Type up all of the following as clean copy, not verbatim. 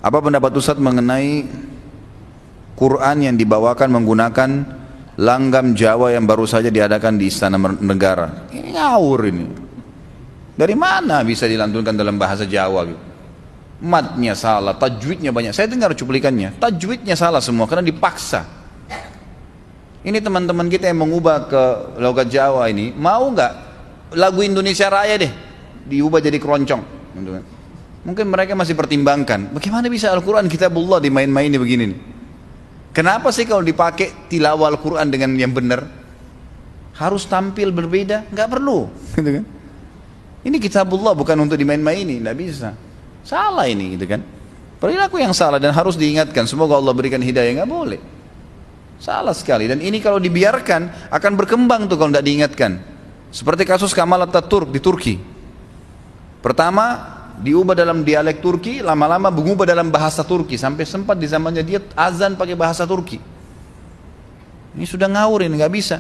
Apa pendapat Ustadz mengenai Quran yang dibawakan menggunakan langgam Jawa yang baru saja diadakan di Istana Negara? Ini ngawur ini. Dari mana bisa dilantunkan dalam bahasa Jawa gitu? Matnya salah, tajwidnya banyak. Saya dengar cuplikannya, tajwidnya salah semua karena dipaksa. Ini teman-teman kita yang mengubah ke logat Jawa ini, mau nggak lagu Indonesia Raya deh diubah jadi keroncong? Mungkin mereka masih pertimbangkan, bagaimana bisa Al-Quran Kitabullah dimain-maini begini nih? Kenapa sih kalau dipakai tilawah Al-Quran dengan yang benar harus tampil berbeda? Nggak perlu, gitu kan? Ini Kitabullah bukan untuk dimain-maini, nggak bisa. Salah ini, gitu kan? Perilaku yang salah dan harus diingatkan. Semoga Allah berikan hidayah. Nggak boleh. Salah sekali. Dan ini kalau dibiarkan akan berkembang tuh kalau tidak diingatkan. Seperti kasus Kamal Atatürk di Turki. Pertama diubah dalam dialek Turki, lama-lama mengubah dalam bahasa Turki. Sampai sempat di zamannya dia azan pakai bahasa Turki. Ini sudah ngawur ini, nggak bisa.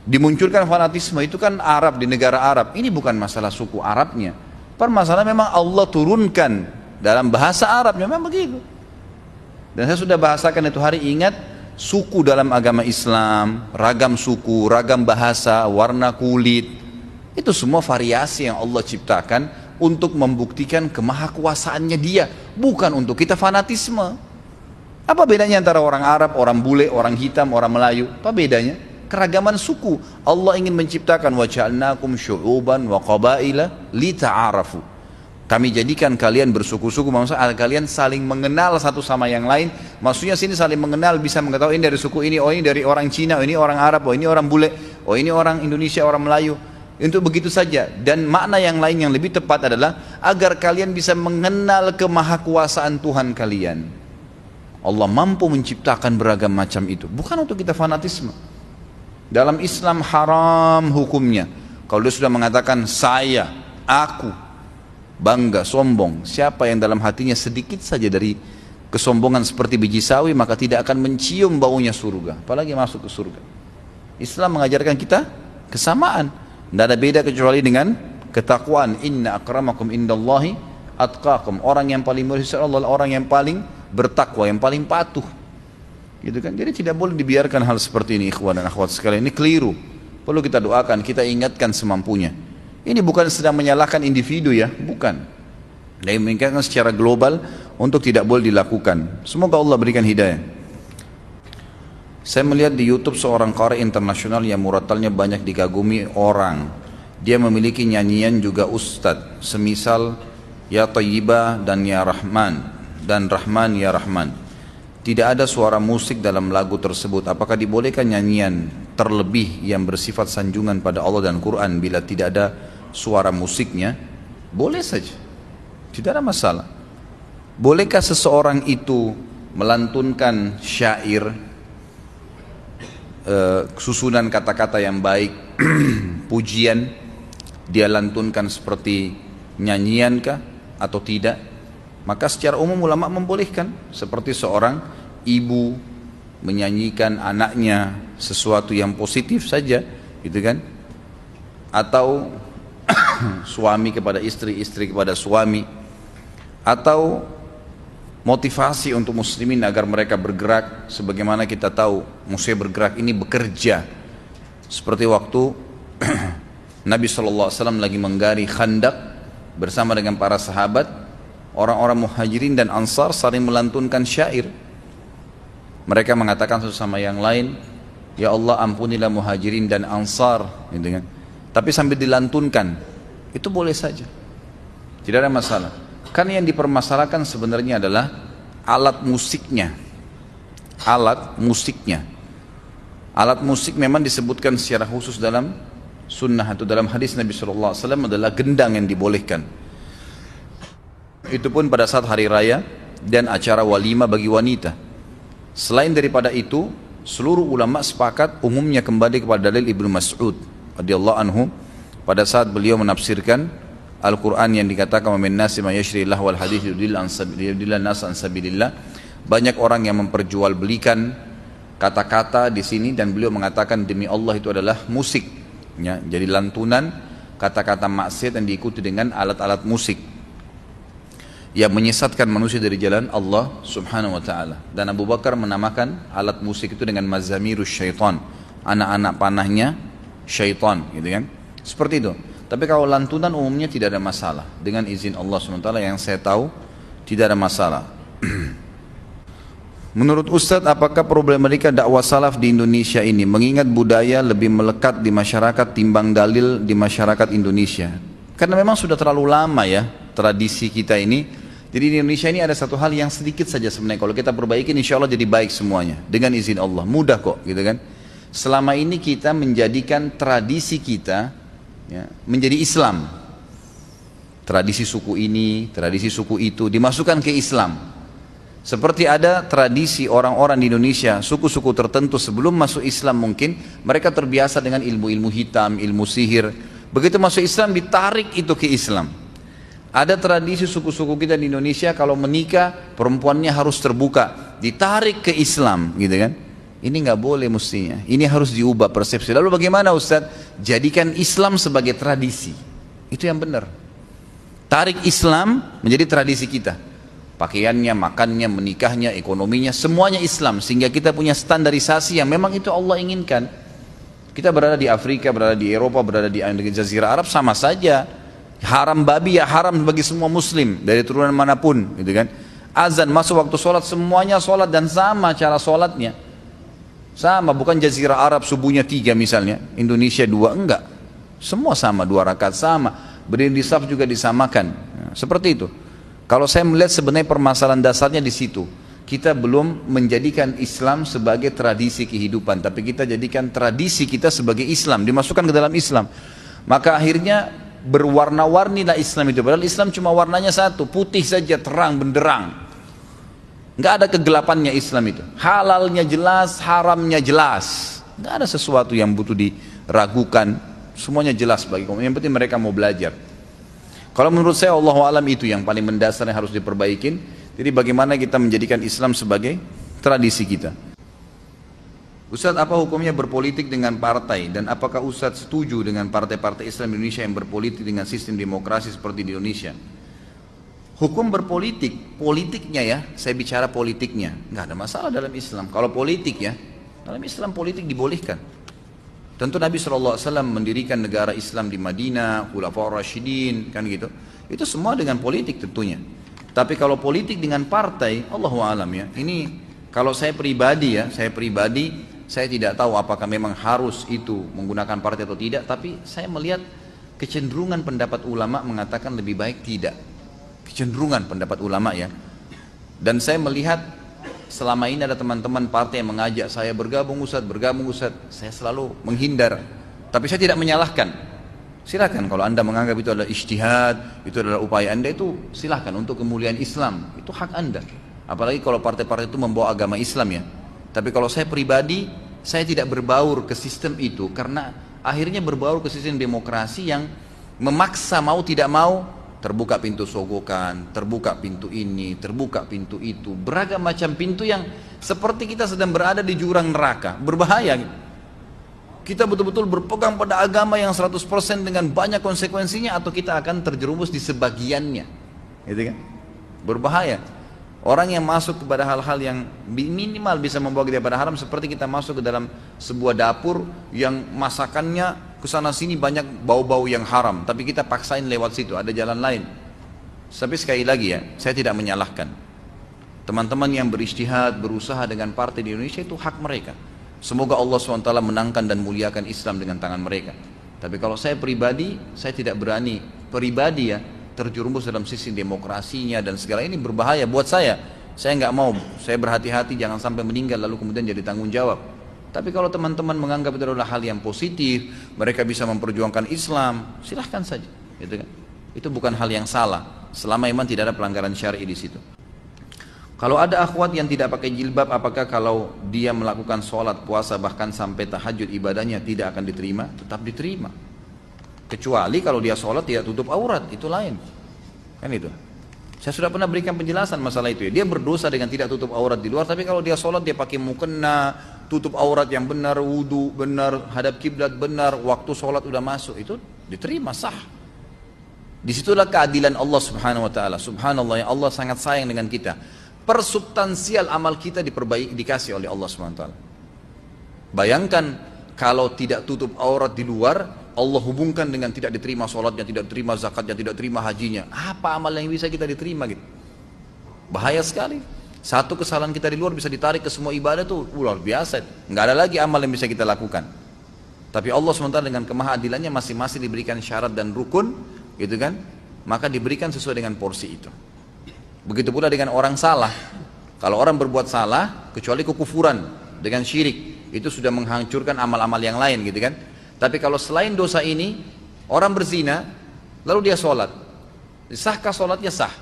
Dimunculkan fanatisme, itu kan Arab, di negara Arab. Ini bukan masalah suku Arabnya. Permasalahan memang Allah turunkan dalam bahasa Arab, memang begitu. Dan saya sudah bahasakan itu hari, ingat, suku dalam agama Islam, ragam suku, ragam bahasa, warna kulit, itu semua variasi yang Allah ciptakan untuk membuktikan kemahakuasaannya Dia, bukan untuk kita fanatisme. Apa bedanya antara orang Arab, orang bule, orang hitam, orang Melayu? Apa bedanya? Keragaman suku. Allah ingin menciptakan wa ja'alnakum syu'uban wa qabaila lita'arafu. Kami jadikan kalian bersuku-suku, maksudnya kalian saling mengenal satu sama yang lain. Maksudnya sini saling mengenal, bisa mengetahui ini dari suku ini, oh ini dari orang Cina, oh ini orang Arab, oh ini orang bule, oh ini orang Indonesia, orang Melayu. Untuk begitu saja. Dan makna yang lain yang lebih tepat adalah agar kalian bisa mengenal kemahakuasaan Tuhan kalian. Allah mampu menciptakan beragam macam itu, bukan untuk kita fanatisme. Dalam Islam haram hukumnya. Kalau dia sudah mengatakan saya, aku, bangga, sombong, siapa yang dalam hatinya sedikit saja dari kesombongan seperti biji sawi, maka tidak akan mencium baunya surga, apalagi masuk ke surga. Islam mengajarkan kita kesamaan, tidak ada beda kecuali dengan ketakwaan. Inna akramakum indallahi atqakum. Orang yang paling mulia Allah adalah orang yang paling bertakwa, yang paling patuh. Gitu kan? Jadi tidak boleh dibiarkan hal seperti ini, ikhwan dan akhwat sekalian. Ini keliru. Perlu kita doakan, kita ingatkan semampunya. Ini bukan sedang menyalahkan individu ya, bukan. Dan mengingatkan secara global untuk tidak boleh dilakukan. Semoga Allah berikan hidayah. Saya melihat di YouTube seorang qari internasional yang murattalnya banyak dikagumi orang. Dia memiliki nyanyian juga ustadz, semisal Ya Tayyibah dan Ya Rahman dan Rahman Ya Rahman. Tidak ada suara musik dalam lagu tersebut. Apakah dibolehkan nyanyian terlebih yang bersifat sanjungan pada Allah dan Quran bila tidak ada suara musiknya? Boleh saja, tidak ada masalah. Bolehkah seseorang itu melantunkan syair, susunan kata-kata yang baik, pujian, dia lantunkan seperti nyanyiankah atau tidak? Maka secara umum ulama membolehkan, seperti seorang ibu menyanyikan anaknya sesuatu yang positif saja, gitu kan? Atau suami kepada istri, istri kepada suami, atau motivasi untuk muslimin agar mereka bergerak. Sebagaimana kita tahu musuh bergerak ini bekerja, seperti waktu Nabi SAW lagi menggali Khandaq bersama dengan para sahabat. Orang-orang muhajirin dan ansar saling melantunkan syair. Mereka mengatakan satu sama yang lain, Ya Allah ampunilah muhajirin dan ansar, gitu kan? Tapi sambil dilantunkan, itu boleh saja, tidak ada masalah. Karena yang dipermasalahkan sebenarnya adalah alat musiknya. Alat musiknya. Alat musik memang disebutkan secara khusus dalam sunnah atau dalam hadis Nabi SAW adalah gendang yang dibolehkan. Itu pun pada saat hari raya dan acara walimah bagi wanita. Selain daripada itu, seluruh ulama sepakat umumnya kembali kepada dalil Ibnu Mas'ud radhiyallahu anhu pada saat beliau menafsirkan Al-Quran yang dikatakan min nasi ma yashri lahu wal hadits yudillan nas an sabilillah. Banyak orang yang memperjualbelikan kata-kata di sini, dan beliau mengatakan demi Allah itu adalah musik, ya, jadi lantunan kata-kata maksiat yang diikuti dengan alat-alat musik. yang menyesatkan manusia dari jalan Allah subhanahu wa ta'ala. Dan Abu Bakar menamakan alat musik itu dengan mazamirus syaitan, anak-anak panahnya syaitan, gitu kan. Seperti itu. Tapi kalau lantunan umumnya tidak ada masalah. Dengan izin Allah subhanahu wa ta'ala yang saya tahu tidak ada masalah. Menurut Ustadz, apakah problematika dakwah salaf di Indonesia ini mengingat budaya lebih melekat di masyarakat timbang dalil di masyarakat Indonesia? Karena memang sudah terlalu lama ya tradisi kita ini. Jadi di Indonesia ini ada satu hal yang sedikit saja sebenarnya. Kalau kita perbaikin insya Allah jadi baik semuanya. Dengan izin Allah. Mudah kok gitu kan. Selama ini kita menjadikan tradisi kita ya, menjadi Islam. Tradisi suku ini, tradisi suku itu dimasukkan ke Islam. Seperti ada tradisi orang-orang di Indonesia, suku-suku tertentu sebelum masuk Islam mungkin mereka terbiasa dengan ilmu-ilmu hitam, ilmu sihir. Begitu masuk Islam ditarik itu ke Islam. Ada tradisi suku-suku kita di Indonesia kalau menikah perempuannya harus terbuka, ditarik ke Islam, gitu kan? Ini nggak boleh mestinya. Ini harus diubah persepsi. Lalu bagaimana Ustaz? Jadikan Islam sebagai tradisi. Itu yang benar. Tarik Islam menjadi tradisi kita. Pakaiannya, makannya, menikahnya, ekonominya, semuanya Islam. Sehingga kita punya standarisasi yang memang itu Allah inginkan. Kita berada di Afrika, berada di Eropa, berada di Jazirah Arab, sama saja. Haram babi ya haram bagi semua muslim, dari turunan manapun, gitu kan. Azan, masuk waktu sholat, semuanya sholat dan sama cara sholatnya. Sama, bukan Jazirah Arab subuhnya 3 misalnya, Indonesia 2, enggak. Semua sama, 2 rakaat sama. Berdiri di saf juga disamakan. Seperti itu. Kalau saya melihat sebenarnya permasalahan dasarnya di situ. Kita belum menjadikan Islam sebagai tradisi kehidupan, tapi kita jadikan tradisi kita sebagai Islam, dimasukkan ke dalam Islam. Maka akhirnya berwarna-warnilah Islam itu. Padahal Islam cuma warnanya satu, putih saja, terang benderang. Nggak ada kegelapannya Islam itu. Halalnya jelas, haramnya jelas. Nggak ada sesuatu yang butuh diragukan. Semuanya jelas bagi kaum. Yang penting mereka mau belajar. Kalau menurut saya Allahu alam itu yang paling mendasar yang harus diperbaikin. Jadi bagaimana kita menjadikan Islam sebagai tradisi kita. Ustadz, apa hukumnya berpolitik dengan partai dan apakah Ustadz setuju dengan partai-partai Islam Indonesia yang berpolitik dengan sistem demokrasi seperti di Indonesia? Hukum berpolitik, politiknya ya, saya bicara politiknya, nggak ada masalah dalam Islam. Kalau politik ya, dalam Islam politik dibolehkan. Tentu Nabi SAW mendirikan negara Islam di Madinah, Khulafaur Rasyidin, kan gitu. Itu semua dengan politik tentunya. Tapi kalau politik dengan partai, Allahu alam ya. Ini kalau saya pribadi ya, saya tidak tahu apakah memang harus itu menggunakan partai atau tidak. Tapi saya melihat kecenderungan pendapat ulama mengatakan lebih baik tidak. Kecenderungan pendapat ulama ya. Dan saya melihat selama ini ada teman-teman partai yang mengajak saya bergabung Ustadz, saya selalu menghindar. Tapi saya tidak menyalahkan. Silakan kalau anda menganggap itu adalah ijtihad, itu adalah upaya anda, itu silakan untuk kemuliaan Islam, itu hak anda. Apalagi kalau partai-partai itu membawa agama Islam ya. Tapi kalau saya pribadi, saya tidak berbaur ke sistem itu karena akhirnya berbaur ke sistem demokrasi yang memaksa mau tidak mau. Terbuka pintu sogokan, terbuka pintu ini, terbuka pintu itu, beragam macam pintu yang seperti kita sedang berada di jurang neraka, berbahaya. Kita betul-betul berpegang pada agama yang 100% dengan banyak konsekuensinya atau kita akan terjerumus di sebagiannya, gitu kan? Berbahaya. Orang yang masuk kepada hal-hal yang minimal bisa membawa kita pada haram, seperti kita masuk ke dalam sebuah dapur yang masakannya kesana sini banyak bau-bau yang haram, tapi kita paksain lewat situ, ada jalan lain. Tapi sekali lagi ya, saya tidak menyalahkan. Teman-teman yang berijtihad, berusaha dengan partai di Indonesia itu hak mereka. Semoga Allah SWT menangkan dan muliakan Islam dengan tangan mereka. Tapi kalau saya pribadi, saya tidak berani pribadi ya terjerumus dalam sisi demokrasinya dan segala ini berbahaya buat saya. Saya nggak mau, saya berhati-hati jangan sampai meninggal lalu kemudian jadi tanggung jawab. Tapi kalau teman-teman menganggap itu adalah hal yang positif, mereka bisa memperjuangkan Islam, silahkan saja, gitu kan? Itu bukan hal yang salah, selama memang tidak ada pelanggaran syar'i di situ. Kalau ada akhwat yang tidak pakai jilbab, apakah kalau dia melakukan sholat, puasa, bahkan sampai tahajud ibadahnya tidak akan diterima? Tetap diterima. Kecuali kalau dia sholat tidak tutup aurat, itu lain. Kan itu. Saya sudah pernah berikan penjelasan masalah itu ya. Dia berdosa dengan tidak tutup aurat di luar, tapi kalau dia sholat dia pakai mukena, tutup aurat yang benar, wudu benar, hadap kiblat benar, waktu sholat udah masuk, itu diterima, sah. Disitulah keadilan Allah subhanahu wa ta'ala. Subhanallah, yang Allah sangat sayang dengan kita. Persubstansial amal kita diperbaiki, dikasih oleh Allah subhanahu wa ta'ala. Bayangkan kalau tidak tutup aurat di luar, Allah hubungkan dengan tidak diterima sholatnya, tidak diterima zakatnya, tidak diterima hajinya. Apa amal yang bisa kita diterima gitu? Bahaya sekali. Satu kesalahan kita di luar bisa ditarik ke semua ibadah tuh luar biasa. Nggak ada lagi amal yang bisa kita lakukan. Tapi Allah SWT dengan kemahadilannya masing-masing diberikan syarat dan rukun, gitu kan? Maka diberikan sesuai dengan porsi itu. Begitu pula dengan orang salah. Kalau orang berbuat salah, kecuali kekufuran dengan syirik, itu sudah menghancurkan amal-amal yang lain, gitu kan? Tapi kalau selain dosa ini, orang berzina, lalu dia sholat, sahkah sholatnya? Sah,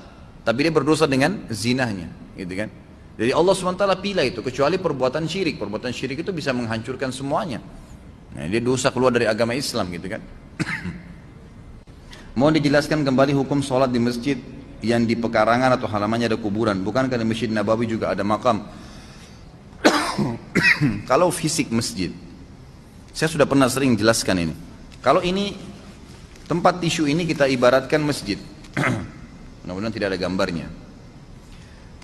tapi dia berdosa dengan zinahnya, gitu kan? Jadi Allah SWT pilih itu, kecuali perbuatan syirik. Perbuatan syirik itu bisa menghancurkan semuanya. Nah, dia dosa keluar dari agama Islam, gitu kan? Mohon dijelaskan kembali hukum sholat di masjid yang di pekarangan atau halamannya ada kuburan. Bukankah di Masjid Nabawi juga ada makam? Kalau fisik masjid, saya sudah pernah sering jelaskan ini. Kalau ini tempat tisu ini kita ibaratkan masjid. Mudah-mudahan tidak ada gambarnya.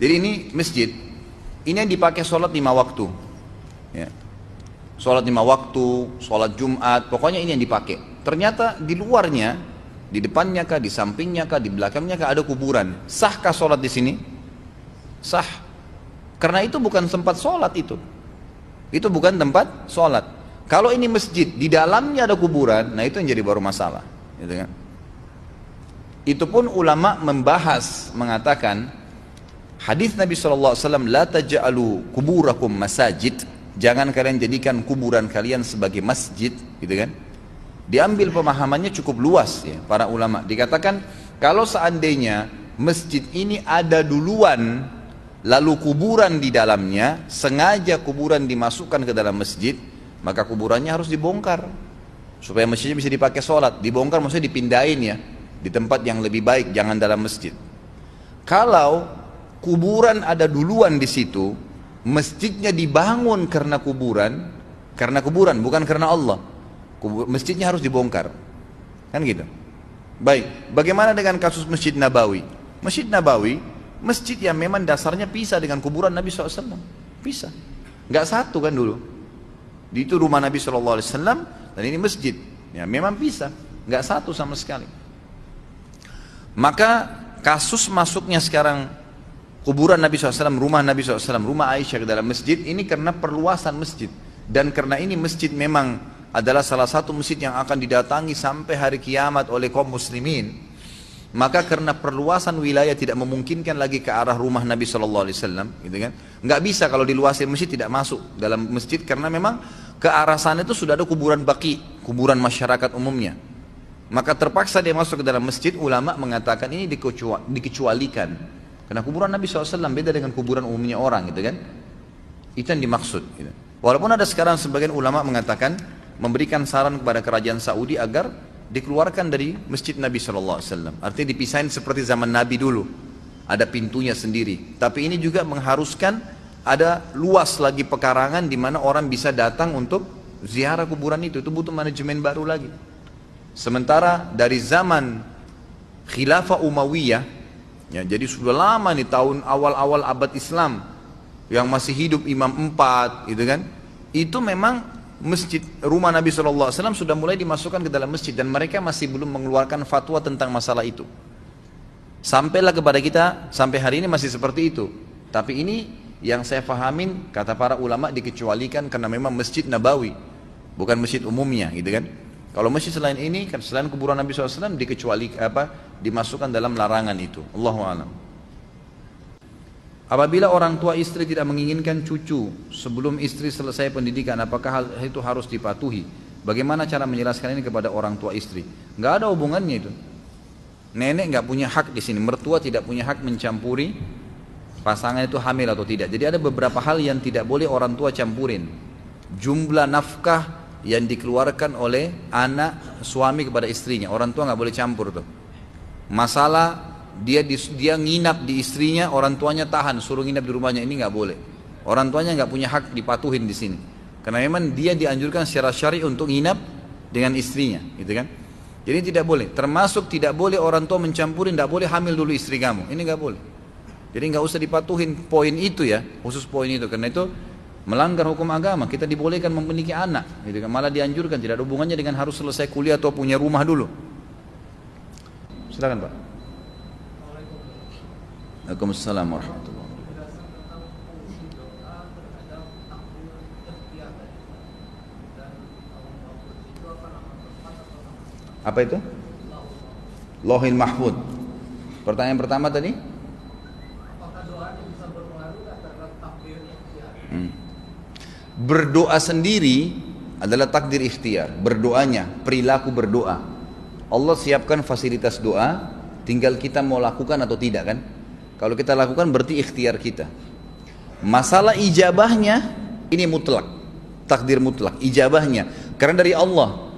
Jadi ini masjid, ini yang dipakai sholat 5 waktu. Ya. Sholat 5 waktu, sholat Jumat, pokoknya ini yang dipakai. Ternyata di luarnya, di depannya kah, di sampingnya kah, di belakangnya kah ada kuburan. Sahkah sholat di sini? Sah. Karena itu bukan tempat sholat itu. Itu bukan tempat sholat. Kalau ini masjid, di dalamnya ada kuburan, nah itu yang jadi baru masalah. Gitu kan? Itu pun ulama membahas, mengatakan hadis Nabi SAW, la taj'alu kuburakum masajid, jangan kalian jadikan kuburan kalian sebagai masjid, gitu kan? Diambil pemahamannya cukup luas ya, para ulama. Dikatakan kalau seandainya masjid ini ada duluan, lalu kuburan di dalamnya, sengaja kuburan dimasukkan ke dalam masjid, maka kuburannya harus dibongkar supaya masjidnya bisa dipakai sholat. Dibongkar maksudnya dipindahin ya, di tempat yang lebih baik, jangan dalam masjid. Kalau kuburan ada duluan di situ, masjidnya dibangun karena kuburan bukan karena Allah, masjidnya harus dibongkar, kan gitu. Baik, bagaimana dengan kasus Masjid Nabawi? Masjid Nabawi, masjid yang memang dasarnya pisah dengan kuburan Nabi SAW, pisah, nggak satu kan dulu. Itu rumah Nabi SAW dan ini masjid, ya memang pisah, nggak satu sama sekali. Maka kasus masuknya sekarang kuburan Nabi SAW, rumah Nabi SAW, rumah Aisyah ke dalam masjid, ini karena perluasan masjid. Dan karena ini masjid memang adalah salah satu masjid yang akan didatangi sampai hari kiamat oleh kaum muslimin, maka karena perluasan wilayah tidak memungkinkan lagi ke arah rumah Nabi SAW, gitu kan? Nggak bisa kalau diluasin masjid tidak masuk dalam masjid, karena memang ke arah sana itu sudah ada kuburan baki, kuburan masyarakat umumnya. Maka terpaksa dia masuk ke dalam masjid. Ulama mengatakan ini dikecualikan, karena kuburan Nabi SAW beda dengan kuburan umumnya orang, gitu kan? Itu yang dimaksud, gitu. Walaupun ada sekarang sebagian ulama mengatakan, memberikan saran kepada kerajaan Saudi agar dikeluarkan dari masjid Nabi SAW, artinya dipisahin seperti zaman Nabi dulu, ada pintunya sendiri. Tapi ini juga mengharuskan ada luas lagi pekarangan di mana orang bisa datang untuk ziarah kuburan itu butuh manajemen baru lagi. Sementara dari zaman Khilafah Umayyah, ya, jadi sudah lama nih, tahun awal-awal abad Islam yang masih hidup Imam 4, gitu kan? Itu memang masjid rumah Nabi SAW sudah mulai dimasukkan ke dalam masjid, dan mereka masih belum mengeluarkan fatwa tentang masalah itu. Sampailah kepada kita sampai hari ini masih seperti itu. Tapi ini yang saya fahamin, kata para ulama, dikecualikan karena memang masjid Nabawi, bukan masjid umumnya, gitu kan? Kalau masjid selain ini, selain kuburan Nabi SAW, dimasukkan dalam larangan itu. Allahu a'lam. Apabila orang tua istri tidak menginginkan cucu sebelum istri selesai pendidikan, apakah hal itu harus dipatuhi? Bagaimana cara menjelaskan ini kepada orang tua istri? Nggak ada hubungannya itu. Nenek nggak punya hak di sini, mertua tidak punya hak mencampuri pasangan itu hamil atau tidak. Jadi ada beberapa hal yang tidak boleh orang tua campurin. Jumlah nafkah yang dikeluarkan oleh anak suami kepada istrinya, orang tua nggak boleh campur tuh. Masalah dia nginap di istrinya, orang tuanya tahan suruh nginap di rumahnya, ini nggak boleh. Orang tuanya nggak punya hak dipatuhin di sini, karena memang dia dianjurkan secara syar'i untuk nginap dengan istrinya, gitu kan. Jadi tidak boleh, termasuk tidak boleh orang tua mencampuri, tidak boleh hamil dulu istri kamu, ini nggak boleh. Jadi nggak usah dipatuhin poin itu ya, khusus poin itu, karena itu melanggar hukum agama. Kita dibolehkan memiliki anak, gitu kan? Malah dianjurkan, tidak ada hubungannya dengan harus selesai kuliah atau punya rumah dulu. Silakan Pak. Waalaikumsalam warahmatullahi wabarakatuh. Apa itu? Lauhil Mahfud. Pertanyaan pertama tadi? Apakah doanya bisa berpengaruh terhadap takdir ikhtiar? Berdoa sendiri adalah takdir ikhtiar. Berdoanya, perilaku berdoa. Allah siapkan fasilitas doa, tinggal kita mau lakukan atau tidak kan? Kalau kita lakukan berarti ikhtiar kita. Masalah ijabahnya ini mutlak, takdir mutlak, ijabahnya karena dari Allah.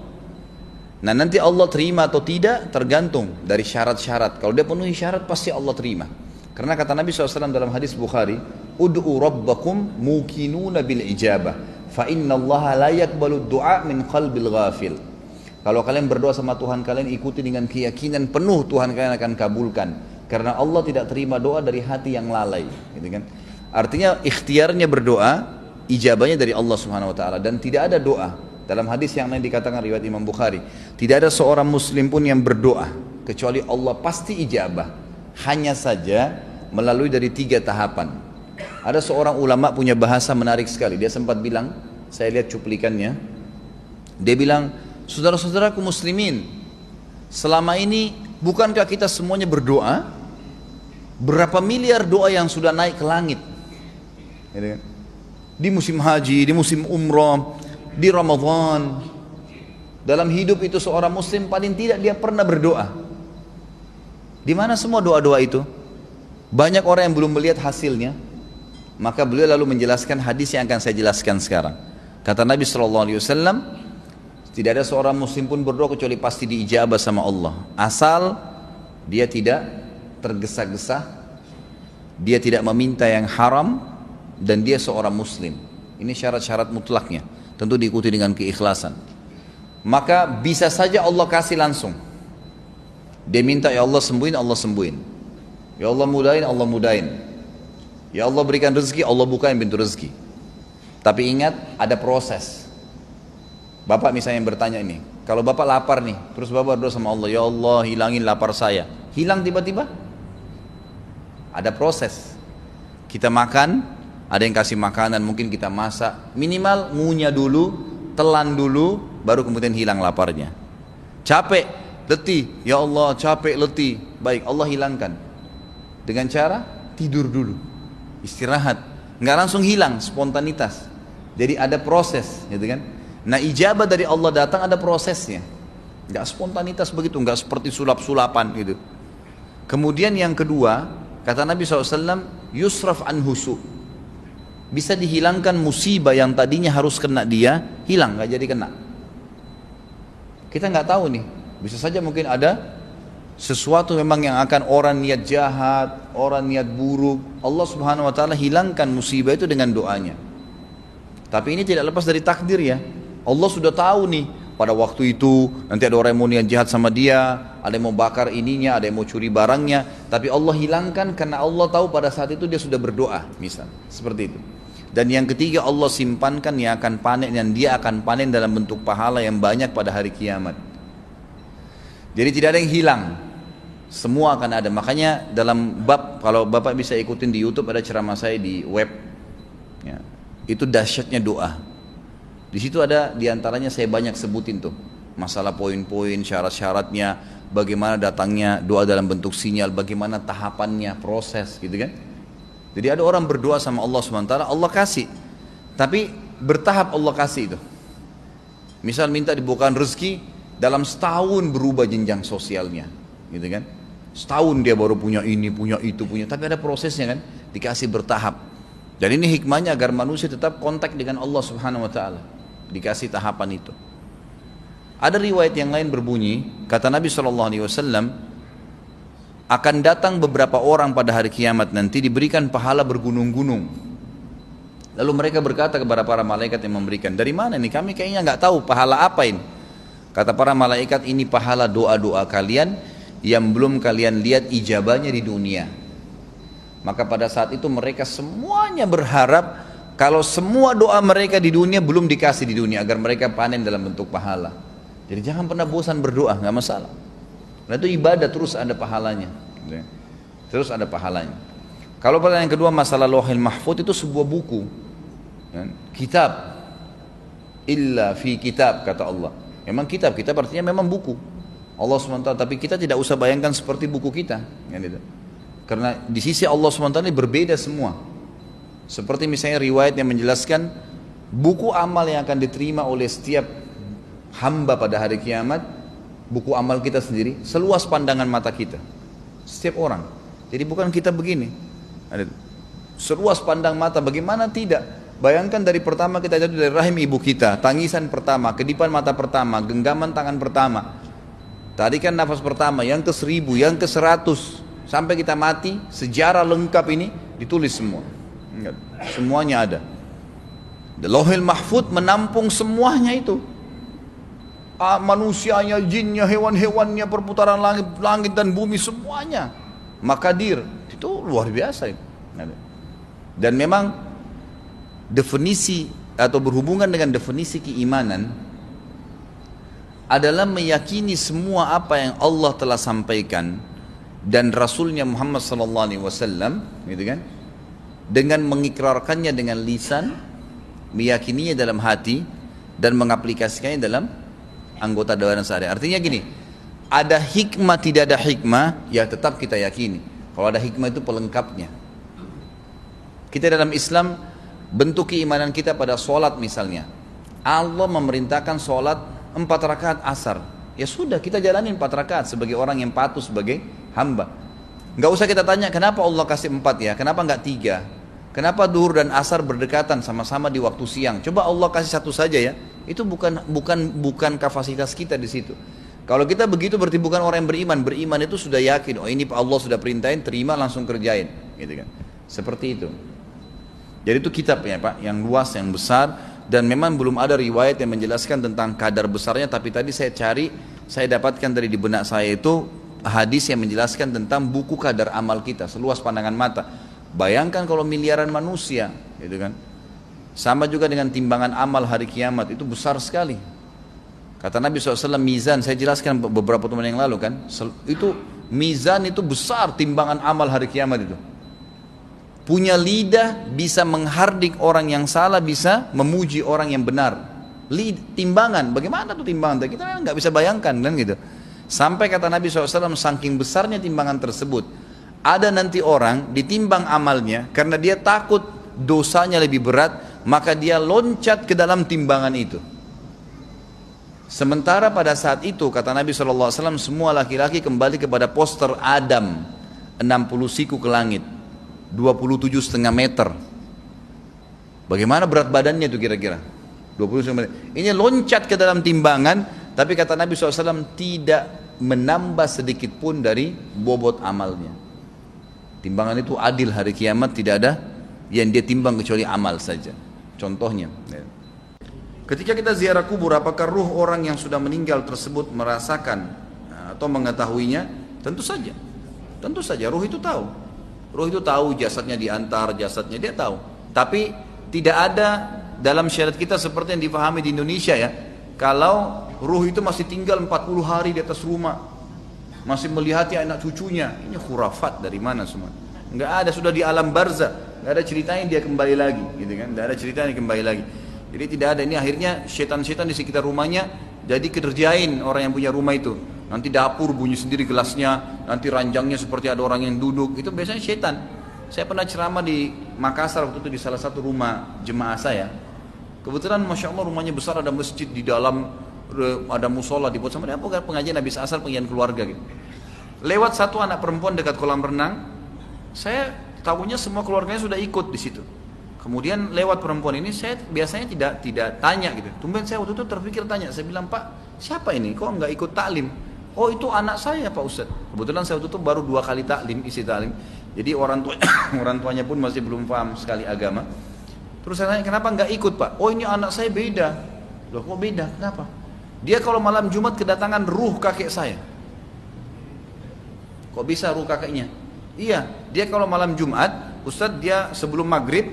Nah nanti Allah terima atau tidak tergantung dari syarat-syarat. Kalau dia penuhi syarat pasti Allah terima. Karena kata Nabi SAW dalam hadis Bukhari, Ud'u rabbakum mukinuna bil ijabah, fa inna allaha la yakbalu du'a min qalbil ghafil. Kalau kalian berdoa sama Tuhan kalian, ikuti dengan keyakinan penuh Tuhan kalian akan kabulkan. Karena Allah tidak terima doa dari hati yang lalai, gitu kan? Artinya ikhtiarnya berdoa, ijabahnya dari Allah Subhanahu wa taala, dan tidak ada doa. Dalam hadis yang lain dikatakan riwayat Imam Bukhari, tidak ada seorang muslim pun yang berdoa kecuali Allah pasti ijabah, hanya saja melalui dari 3 tahapan. Ada seorang ulama punya bahasa menarik sekali. Dia sempat bilang, saya lihat cuplikannya, dia bilang, saudara-saudaraku muslimin, selama ini bukankah kita semuanya berdoa? Berapa miliar doa yang sudah naik ke langit, di musim haji, di musim umrah, di Ramadan. Dalam hidup itu seorang muslim paling tidak dia pernah berdoa. Di mana semua doa-doa itu? Banyak orang yang belum melihat hasilnya. Maka beliau lalu menjelaskan hadis yang akan saya jelaskan sekarang. Kata Nabi SAW, tidak ada seorang muslim pun berdoa kecuali pasti diijabah sama Allah, asal dia tidak tergesa-gesa, dia tidak meminta yang haram, dan dia seorang muslim. Ini syarat-syarat mutlaknya. Tentu diikuti dengan keikhlasan. Maka bisa saja Allah kasih langsung. Dia minta, ya Allah sembuhin, Allah sembuhin. Ya Allah mudahin, Allah mudahin. Ya Allah berikan rezeki, Allah bukain pintu rezeki. Tapi ingat, ada proses. Bapak misalnya yang bertanya ini, kalau Bapak lapar nih, terus Bapak berdoa sama Allah, ya Allah hilangin lapar saya. Hilang tiba-tiba? Ada proses. Kita makan, ada yang kasih makanan, mungkin kita masak, minimal ngunyah dulu, telan dulu, baru kemudian hilang laparnya. Capek, letih, ya Allah capek, letih, baik Allah hilangkan dengan cara tidur dulu, istirahat, nggak langsung hilang spontanitas. Jadi ada proses, gitu kan? Nah ijabah dari Allah datang ada prosesnya, nggak spontanitas begitu, nggak seperti sulap-sulapan gitu. Kemudian yang kedua, kata Nabi SAW, yusraf an husu, bisa dihilangkan musibah yang tadinya harus kena dia, hilang, nggak jadi kena. Kita nggak tahu nih, bisa saja mungkin ada sesuatu memang yang akan orang niat jahat, orang niat buruk, Allah Subhanahu Wa Taala hilangkan musibah itu dengan doanya. Tapi ini tidak lepas dari takdir ya. Allah sudah tahu nih, pada waktu itu nanti ada orang yang mau niat jahat sama dia, ada yang mau bakar ininya, ada yang mau curi barangnya, tapi Allah hilangkan karena Allah tahu pada saat itu dia sudah berdoa, misal seperti itu. Dan yang ketiga, Allah simpankan yang akan panen, dan dia akan panen dalam bentuk pahala yang banyak pada hari kiamat. Jadi tidak ada yang hilang, semua akan ada. Makanya dalam bab, kalau Bapak bisa ikutin di YouTube, ada ceramah saya di web ya, itu dahsyatnya doa. Di situ ada diantaranya saya banyak sebutin tuh masalah poin-poin, syarat-syaratnya, bagaimana datangnya doa dalam bentuk sinyal, bagaimana tahapannya, proses gitu kan. Jadi ada orang berdoa sama Allah SWT, Allah kasih, tapi bertahap Allah kasih itu. Misal minta dibukakan rezeki, dalam setahun berubah jenjang sosialnya, gitu kan. Setahun dia baru punya ini, punya itu, punya, tapi ada prosesnya kan, dikasih bertahap. Dan ini hikmahnya agar manusia tetap kontak dengan Allah Subhanahu Wa Taala, dikasih tahapan itu. Ada riwayat yang lain berbunyi, kata Nabi SAW, akan datang beberapa orang pada hari kiamat nanti diberikan pahala bergunung-gunung. Lalu mereka berkata kepada para malaikat yang memberikan, dari mana nih, kami kayaknya nggak tahu pahala apa ini. Kata para malaikat, ini pahala doa-doa kalian yang belum kalian lihat ijabahnya di dunia. Maka pada saat itu mereka semuanya berharap kalau semua doa mereka di dunia belum dikasih di dunia, agar mereka panen dalam bentuk pahala. Jadi jangan pernah bosan berdoa, nggak masalah. Nah itu ibadah, terus ada pahalanya. Terus ada pahalanya. Kalau pertanyaan kedua masalah Lauhul Mahfuz, itu sebuah buku, kitab. Illa fi kitab, kata Allah. Memang kitab artinya memang buku Allah SWT, tapi kita tidak usah bayangkan seperti buku kita, karena di sisi Allah SWT ini berbeda semua. Seperti misalnya riwayat yang menjelaskan buku amal yang akan diterima oleh setiap hamba pada hari kiamat, buku amal kita sendiri seluas pandangan mata kita, setiap orang. Jadi bukan kita begini, seluas pandang mata. Bagaimana tidak? Bayangkan dari pertama kita jatuh dari rahim ibu kita, tangisan pertama, kedipan mata pertama, genggaman tangan pertama, tarikan nafas pertama, yang ke 1000, yang ke 100, sampai kita mati, sejarah lengkap ini ditulis semua. Semuanya ada. Lauhul Mahfuz menampung semuanya itu. Manusianya, jinnya, hewan-hewannya, perputaran langit dan bumi, semuanya. Makadir, itu luar biasa itu. Dan memang definisi atau berhubungan dengan definisi keimanan adalah meyakini semua apa yang Allah telah sampaikan dan Rasulnya Muhammad SAW, gitu kan, dengan mengikrarkannya dengan lisan, meyakininya dalam hati, dan mengaplikasikannya dalam anggota dewan sehari. Artinya gini, ada hikmah tidak ada hikmah, ya tetap kita yakini. Kalau ada hikmah itu pelengkapnya. Kita dalam Islam, bentuk keimanan kita pada sholat misalnya, Allah memerintahkan sholat 4 rakaat asar, ya sudah kita jalanin 4 rakaat sebagai orang yang patuh sebagai hamba. Nggak usah kita tanya kenapa Allah kasih 4 ya, kenapa nggak 3, kenapa duhur dan asar berdekatan sama-sama di waktu siang, coba Allah kasih 1 saja ya. Itu bukan kapasitas kita di situ. Kalau kita begitu berarti bukan orang yang beriman. Beriman itu sudah yakin, oh ini Allah sudah perintahin, terima langsung kerjain, gitu kan. Seperti itu. Jadi itu kitab ya Pak, yang luas, yang besar, dan memang belum ada riwayat yang menjelaskan tentang kadar besarnya. Tapi tadi saya cari, saya dapatkan dari di benak saya itu hadis yang menjelaskan tentang buku kadar amal kita seluas pandangan mata. Bayangkan kalau miliaran manusia, gitu kan. Sama juga dengan timbangan amal hari kiamat, itu besar sekali. Kata Nabi SAW, mizan, saya jelaskan beberapa teman yang lalu kan, itu mizan itu besar, timbangan amal hari kiamat itu. Punya lidah bisa menghardik orang yang salah, bisa memuji orang yang benar. Timbangan, bagaimana tuh timbangan? Kita nggak bisa bayangkan kan gitu. Sampai kata Nabi SAW, saking besarnya timbangan tersebut, ada nanti orang ditimbang amalnya, karena dia takut dosanya lebih berat, maka dia loncat ke dalam timbangan itu. Sementara pada saat itu, kata Nabi SAW, semua laki-laki kembali kepada poster Adam, 60 siku ke langit, 27,5 meter. Bagaimana berat badannya itu kira-kira? 27 meter. Ini loncat ke dalam timbangan, tapi kata Nabi SAW tidak menambah sedikit pun dari bobot amalnya. Timbangan itu adil hari kiamat, tidak ada yang dia timbang kecuali amal saja. Contohnya, ketika kita ziarah kubur, apakah ruh orang yang sudah meninggal tersebut merasakan atau mengetahuinya? Tentu saja. Tentu saja ruh itu tahu. Ruh itu tahu, jasadnya diantar, jasadnya dia tahu. Tapi tidak ada dalam syariat kita seperti yang dipahami di Indonesia ya. Kalau ruh itu masih tinggal 40 hari di atas rumah, masih melihati anak cucunya, ini khurafat dari mana semua? Enggak ada, sudah di alam barzah, enggak ada ceritanya dia kembali lagi, gitu kan? Enggak ada ceritanya kembali lagi. Jadi tidak ada, ini akhirnya setan-setan di sekitar rumahnya jadi kerjain orang yang punya rumah itu. Nanti dapur bunyi sendiri gelasnya, nanti ranjangnya seperti ada orang yang duduk, itu biasanya setan. Saya pernah ceramah di Makassar waktu itu di salah satu rumah jemaah saya. Kebetulan Masya Allah rumahnya besar, ada masjid di dalam, ada musola dibuat sama dia, pengajian habis asar, pengajian keluarga gitu. Lewat satu anak perempuan dekat kolam renang, saya tahunya semua keluarganya sudah ikut di situ. Kemudian lewat perempuan ini, saya biasanya tidak tanya gitu. Tumben saya waktu itu terpikir tanya, saya bilang, Pak, siapa ini? Kok nggak ikut taklim? Oh itu anak saya Pak Ustadz. Kebetulan saya waktu itu baru 2 kali taklim, isi taklim. Jadi orang tuanya pun masih belum paham sekali agama. Terus saya tanya, kenapa nggak ikut Pak? Oh ini anak saya beda. Loh kok beda? Kenapa? Dia kalau malam Jumat kedatangan ruh kakek saya. Kok bisa ruh kakeknya? Iya, dia kalau malam Jumat, Ustadz dia sebelum maghrib,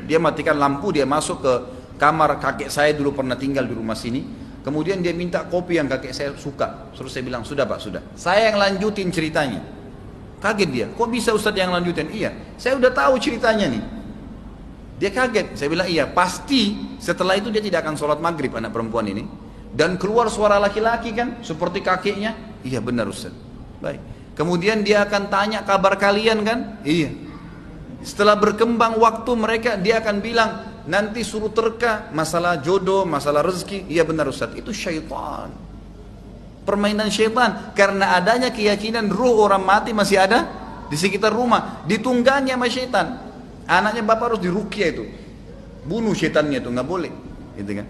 dia matikan lampu, dia masuk ke kamar kakek saya dulu pernah tinggal di rumah sini. Kemudian dia minta kopi yang kakek saya suka. Terus saya bilang, sudah Pak, sudah. Saya yang lanjutin ceritanya. Kaget dia, kok bisa Ustadz yang lanjutin? Iya, saya udah tahu ceritanya nih. Dia kaget, saya bilang iya, pasti setelah itu dia tidak akan sholat maghrib anak perempuan ini. Dan keluar suara laki-laki kan, seperti kakeknya. Iya benar Ustaz. Baik. Kemudian dia akan tanya kabar kalian kan? Iya. Setelah berkembang waktu mereka, dia akan bilang, nanti suruh terka, masalah jodoh, masalah rezeki. Iya benar Ustaz, itu syaitan. Permainan syaitan. Karena adanya keyakinan ruh orang mati masih ada di sekitar rumah. Ditunggangi sama syaitan. Anaknya bapak harus diruqyah itu, bunuh setannya itu, nggak boleh, gitu kan?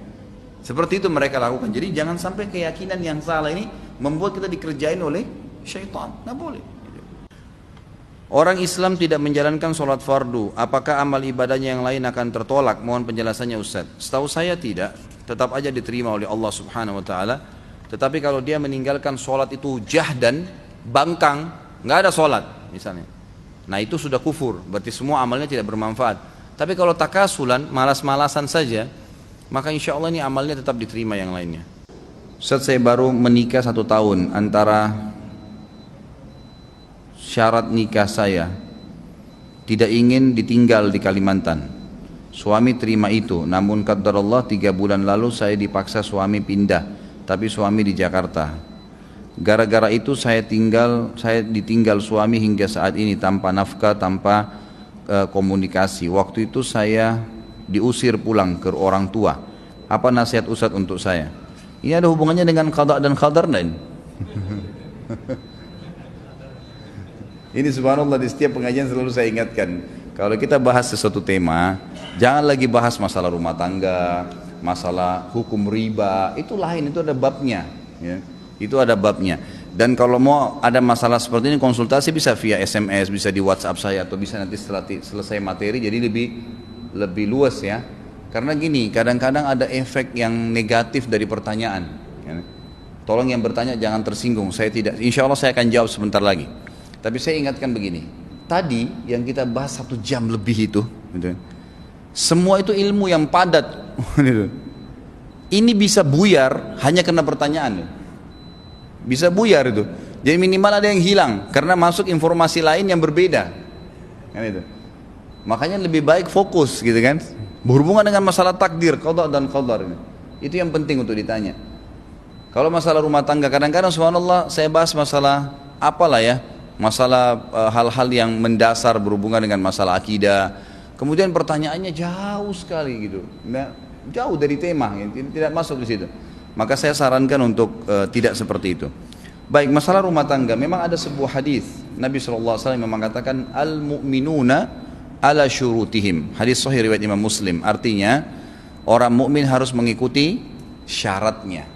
Seperti itu mereka lakukan. Jadi jangan sampai keyakinan yang salah ini membuat kita dikerjain oleh syaitan, nggak boleh. Orang Islam tidak menjalankan sholat fardu, apakah amal ibadahnya yang lain akan tertolak? Mohon penjelasannya Ustaz. Setahu saya tidak, tetap aja diterima oleh Allah Subhanahu Wa Taala. Tetapi kalau dia meninggalkan sholat itu jahdan, bangkang, nggak ada sholat misalnya. Nah itu sudah kufur, berarti semua amalnya tidak bermanfaat. Tapi kalau takasulan, malas-malasan saja, maka insya Allah ini amalnya tetap diterima yang lainnya. Ustaz, saya baru menikah 1 tahun, antara syarat nikah saya tidak ingin ditinggal di Kalimantan. Suami terima itu, namun qadarullah 3 bulan lalu saya dipaksa suami pindah, tapi suami di Jakarta. Gara-gara itu saya ditinggal suami hingga saat ini tanpa nafkah, tanpa komunikasi. Waktu itu saya diusir pulang ke orang tua. Apa nasihat Ustadz untuk saya? Ini ada hubungannya dengan qada dan qadar lain. Ini subhanallah, di setiap pengajian selalu saya ingatkan, kalau kita bahas sesuatu tema, jangan lagi bahas masalah rumah tangga, masalah hukum riba, itu lain, itu ada babnya, ya. Itu ada babnya. Dan kalau mau ada masalah seperti ini, konsultasi bisa via SMS, bisa di WhatsApp saya, atau bisa nanti setelah selesai materi, jadi lebih luas ya. Karena gini, kadang-kadang ada efek yang negatif dari pertanyaan, ya. Tolong yang bertanya jangan tersinggung, saya tidak, insya Allah saya akan jawab sebentar lagi. Tapi saya ingatkan begini, tadi yang kita bahas 1 jam lebih itu, gitu, semua itu ilmu yang padat. Ini bisa buyar hanya karena pertanyaan. Bisa buyar itu. Jadi minimal ada yang hilang karena masuk informasi lain yang berbeda. Kan itu. Makanya lebih baik fokus gitu kan. Berhubungan dengan masalah takdir, qada dan qadar ini. Itu yang penting untuk ditanya. Kalau masalah rumah tangga, kadang-kadang subhanallah saya bahas masalah apalah ya, masalah hal-hal yang mendasar berhubungan dengan masalah akidah. Kemudian pertanyaannya jauh sekali gitu. Nah, jauh dari tema, tidak masuk di situ. Maka saya sarankan untuk tidak seperti itu. Baik, masalah rumah tangga, memang ada sebuah hadis Nabi SAW memang katakan al-mu'minuna ala syurutihim. Hadis sahih riwayat Imam Muslim. Artinya orang mukmin harus mengikuti syaratnya.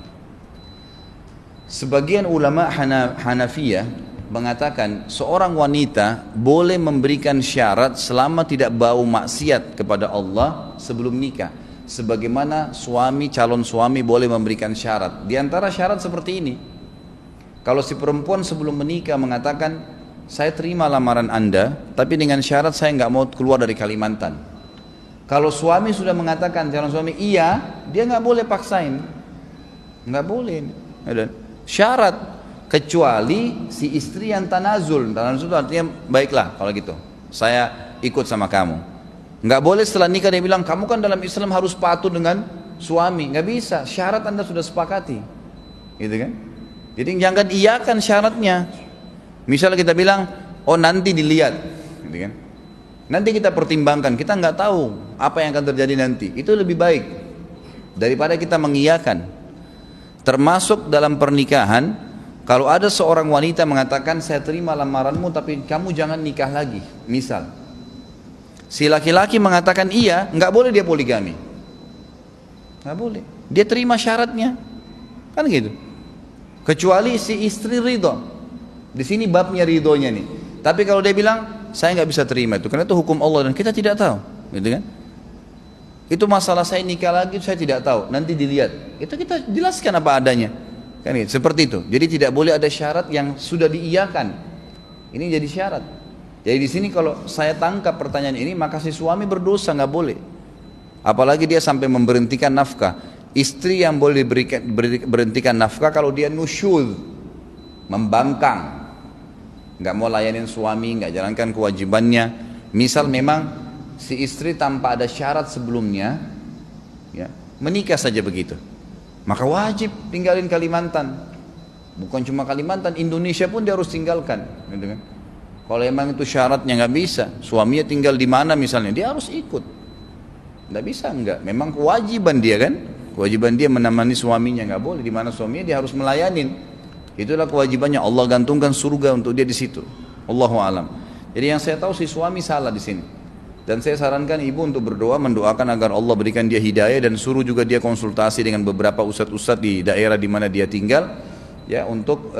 Sebagian ulama Hanafiyah mengatakan seorang wanita boleh memberikan syarat selama tidak bau maksiat kepada Allah sebelum nikah. Sebagaimana calon suami boleh memberikan syarat. Di antara syarat seperti ini, kalau si perempuan sebelum menikah mengatakan, saya terima lamaran Anda, tapi dengan syarat saya nggak mau keluar dari Kalimantan. Kalau suami sudah mengatakan, calon suami iya, dia nggak boleh paksain, nggak boleh. Ada syarat, kecuali si istri yang tanazul. Tanazul itu artinya baiklah kalau gitu, saya ikut sama kamu. Nggak boleh setelah nikah dia bilang, kamu kan dalam Islam harus patuh dengan suami. Nggak bisa, syarat Anda sudah sepakati, gitu kan? Jadi jangan iakan syaratnya. Misalnya kita bilang, oh nanti dilihat, gitu kan? Nanti kita pertimbangkan, kita nggak tahu apa yang akan terjadi nanti. Itu lebih baik daripada kita mengiyakan. Termasuk dalam pernikahan, kalau ada seorang wanita mengatakan, saya terima lamaranmu tapi kamu jangan nikah lagi, misal. Si laki-laki mengatakan iya, nggak boleh dia poligami, nggak boleh. Dia terima syaratnya, kan gitu. Kecuali si istri ridho. Di sini babnya ridhonya nih. Tapi kalau dia bilang saya nggak bisa terima itu, karena itu hukum Allah dan kita tidak tahu, gitu kan? Itu masalah saya nikah lagi saya tidak tahu, nanti dilihat. Itu kita jelaskan apa adanya. Kan gitu, seperti itu. Jadi tidak boleh ada syarat yang sudah diiyakan. Ini jadi syarat. Jadi di sini kalau saya tangkap pertanyaan ini, maka si suami berdosa, nggak boleh. Apalagi dia sampai memberhentikan nafkah. Istri yang boleh berhentikan nafkah kalau dia nusyuz, membangkang, nggak mau layanin suami, nggak jalankan kewajibannya. Misal memang si istri tanpa ada syarat sebelumnya, ya, menikah saja begitu, maka wajib tinggalin Kalimantan. Bukan cuma Kalimantan, Indonesia pun dia harus tinggalkan, gitu kan? Kalau emang itu syaratnya nggak bisa, suaminya tinggal di mana misalnya, dia harus ikut. Nggak bisa enggak, memang kewajiban dia kan, kewajiban dia menemani suaminya, nggak boleh di mana suaminya dia harus melayanin. Itulah kewajibannya, Allah gantungkan surga untuk dia di situ. Allahu alam. Jadi yang saya tahu si suami salah di sini. Dan saya sarankan ibu untuk berdoa, mendoakan agar Allah berikan dia hidayah, dan suruh juga dia konsultasi dengan beberapa ustadz-ustadz di daerah di mana dia tinggal, ya, untuk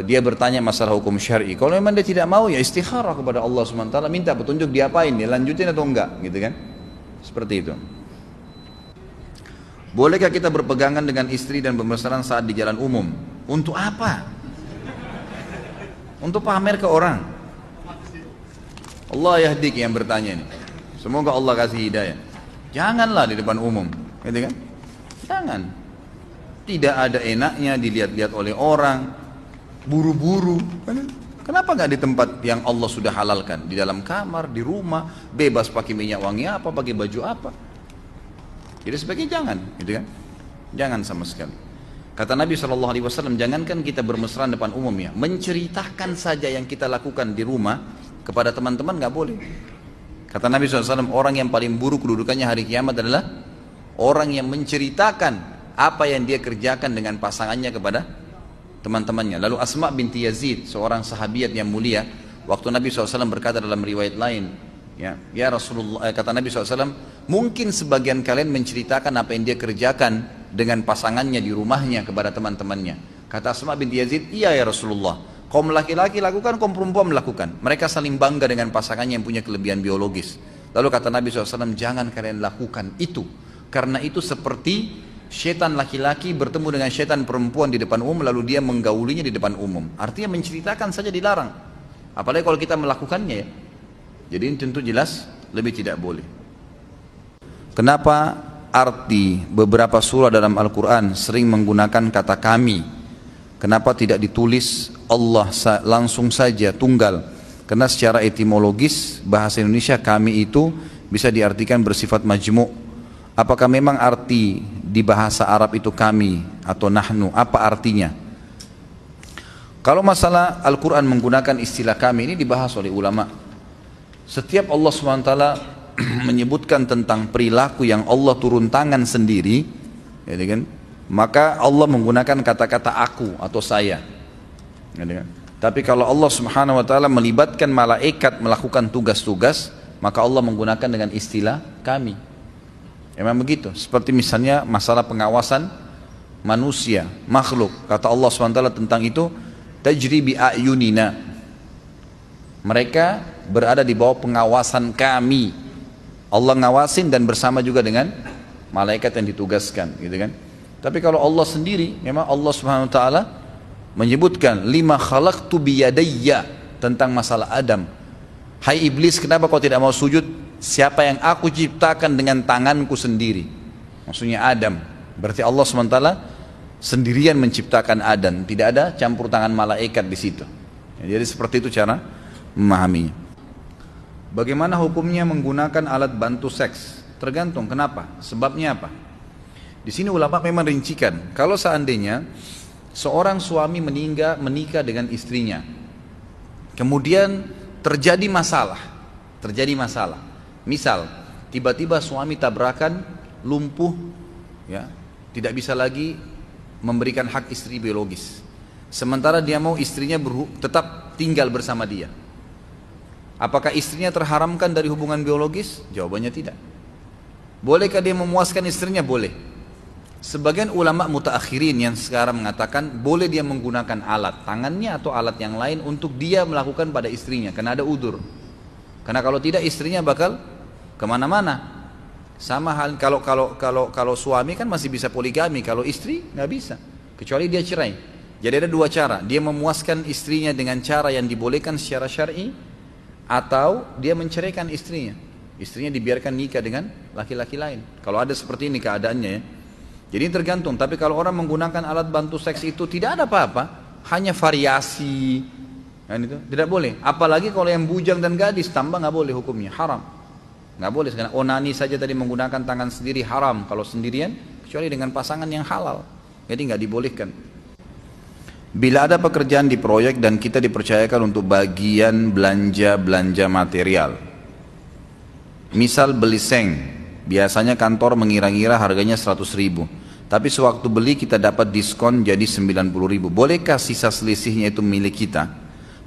dia bertanya masalah hukum syar'i. Kalau memang dia tidak mau, ya istikharah kepada Allah SWT, minta petunjuk diapain, dia lanjutin atau enggak, gitu kan? Seperti itu. Bolehkah kita berpegangan dengan istri dan bermesraan saat di jalan umum? Untuk apa? Untuk pamer ke orang? Allah yahdik yang bertanya ini. Semoga Allah kasih hidayah. Janganlah di depan umum, gitu kan? Jangan. Tidak ada enaknya dilihat-lihat oleh orang, buru-buru. Kenapa nggak di tempat yang Allah sudah halalkan? Di dalam kamar, di rumah, bebas pakai minyak wangi apa, pakai baju apa. Jadi sebaiknya jangan, gitu kan? Jangan sama sekali. Kata Nabi SAW, jangankan kita bermesraan depan umum, ya, menceritakan saja yang kita lakukan di rumah kepada teman-teman nggak boleh. Kata Nabi SAW, orang yang paling buruk kedudukannya hari kiamat adalah orang yang menceritakan apa yang dia kerjakan dengan pasangannya kepada teman-temannya. Lalu Asma binti Yazid, seorang sahabiat yang mulia, waktu Nabi SAW berkata dalam riwayat lain, ya Rasulullah, kata Nabi SAW, mungkin sebagian kalian menceritakan apa yang dia kerjakan dengan pasangannya di rumahnya kepada teman-temannya. Kata Asma binti Yazid, iya ya Rasulullah, kaum laki-laki lakukan, kaum perempuan melakukan. Mereka saling bangga dengan pasangannya yang punya kelebihan biologis. Lalu kata Nabi SAW, jangan kalian lakukan itu, karena itu seperti syaitan laki-laki bertemu dengan syaitan perempuan di depan umum, lalu dia menggaulinya di depan umum. Artinya menceritakan saja dilarang, apalagi kalau kita melakukannya, ya. Jadi ini tentu jelas lebih tidak boleh. Kenapa arti beberapa surah dalam Al-Quran sering menggunakan kata kami? Kenapa tidak ditulis Allah langsung saja tunggal? Karena secara etimologis bahasa Indonesia kami itu bisa diartikan bersifat majmu'. Apakah memang arti di bahasa Arab itu kami atau nahnu? Apa artinya? Kalau masalah Al-Quran menggunakan istilah kami, ini dibahas oleh ulama. Setiap Allah SWT menyebutkan tentang perilaku yang Allah turun tangan sendiri, ya kan? Maka Allah menggunakan kata-kata aku atau saya, ya kan? Tapi kalau Allah Subhanahu Wa Taala melibatkan malaikat melakukan tugas-tugas, maka Allah menggunakan dengan istilah kami. Memang begitu. Seperti misalnya masalah pengawasan manusia, makhluk. Kata Allah SWT tentang itu, tajri bi a'yunina. Mereka berada di bawah pengawasan kami. Allah ngawasin dan bersama juga dengan malaikat yang ditugaskan, gitu kan? Tapi kalau Allah sendiri, memang Allah Subhanahu Wa Taala menyebutkan lima khalaqtu biyadayya tentang masalah Adam. Hai iblis, kenapa kau tidak mau sujud? Siapa yang aku ciptakan dengan tanganku sendiri? Maksudnya Adam. Berarti Allah SWT sendirian menciptakan Adam. Tidak ada campur tangan malaikat di situ. Jadi seperti itu cara memahaminya. Bagaimana hukumnya menggunakan alat bantu seks? Tergantung. Kenapa? Sebabnya apa? Di sini ulama memang rincikan. Kalau seandainya seorang suami menikah dengan istrinya, kemudian terjadi masalah. Misal, tiba-tiba suami tabrakan, lumpuh, ya, tidak bisa lagi memberikan hak istri biologis. Sementara dia mau istrinya tetap tinggal bersama dia. Apakah istrinya terharamkan dari hubungan biologis? Jawabannya tidak. Bolehkah dia memuaskan istrinya? Boleh. Sebagian ulama mutaakhirin yang sekarang mengatakan boleh dia menggunakan alat tangannya atau alat yang lain untuk dia melakukan pada istrinya, karena ada udzur. Karena kalau tidak istrinya bakal kemana-mana, Sama hal kalau suami kan masih bisa poligami, kalau istri nggak bisa, kecuali dia cerai. Jadi ada dua cara, dia memuaskan istrinya dengan cara yang dibolehkan secara syar'i, atau dia menceraikan istrinya. Istrinya dibiarkan nikah dengan laki-laki lain. Kalau ada seperti ini keadaannya ya. Jadi tergantung, tapi kalau orang menggunakan alat bantu seks itu tidak ada apa-apa, hanya variasi, kan itu tidak boleh. Apalagi kalau yang bujang dan gadis, tambah nggak boleh hukumnya, haram. Nggak boleh, karena onani saja tadi menggunakan tangan sendiri haram kalau sendirian, kecuali dengan pasangan yang halal. Jadi nggak dibolehkan. Bila ada pekerjaan di proyek dan kita dipercayakan untuk bagian belanja material, misal beli seng, biasanya kantor mengira-ngira harganya 100.000, tapi sewaktu beli kita dapat diskon jadi 90.000. Bolehkah sisa selisihnya itu milik kita?